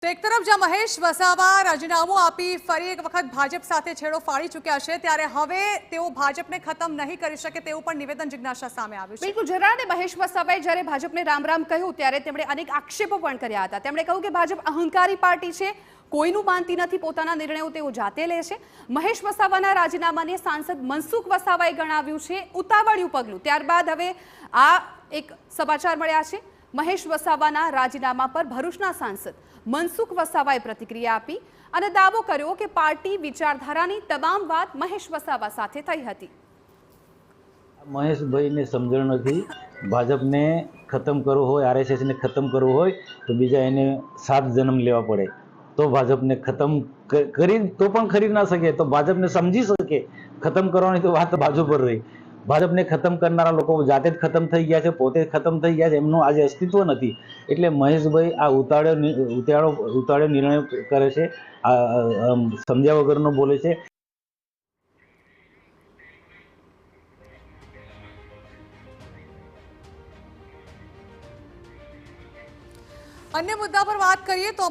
તો એક તરફ જ્યાં મહેશ વસાવા રાજીનામું આપી ફરી એક વખત ભાજપ સાથે છેડો ફાડી ચૂક્યા છે, ત્યારે હવે તેઓ ભાજપને ખતમ નહીં કરી શકે તેવું પણ નિવેદન જિજ્ઞાસા સામે આવ્યું છે। બિલકુલ જરા ને મહેશ વસાવાએ જ્યારે ભાજપને રામ રામ કહ્યું ત્યારે તેમણે અનેક આક્ષેપો પણ કર્યા હતા। તેમણે કહ્યું કે ભાજપ અહંકારી પાર્ટી છે, કોઈનું માનતી નથી, પોતાના નિર્ણયો તેઓ જાતે લે છે। મહેશ વસાવાના રાજીનામાને સાંસદ મનસુખ વસાવાએ ગણાવ્યું છે ઉતાવળિયું પગલું। ત્યારબાદ હવે આ એક સમાચાર મળ્યા છે, મહેશ વસાવાના રાજીનામા પર ભરૂચના સાંસદ મનસુખ વસાવાએ પ્રતિક્રિયા આપી અને દાવો કર્યો કે પાર્ટી વિચારધારાની તમામ વાત મહેશ વસાવા સાથે થઈ હતી। મહેશભાઈને સમજણ નથી। ભાજપને ખતમ કરવું હોય, આરએસએસને ખતમ કરવું હોય તો બીજા એને 7 જન્મ લેવા પડે તો ભાજપને ખતમ કરી તો પણ ખરી ના શકે, તો ભાજપને સમજી શકે। ખતમ કરવાની તો વાત બાજુ પર રહી। ભાજપને ખતમ કરનારા લોકો જાતે જ ખતમ થઈ ગયા છે, પોતે ખતમ થઈ ગયા છે, એમનું આજે અસ્તિત્વ નથી। એટલે મહેશભાઈ આ ઉતાળ્યો નિર્ણય કરે છે, સમજ્યા વગરનો બોલે છે। अन्य मुद्दा पर बात करिए तो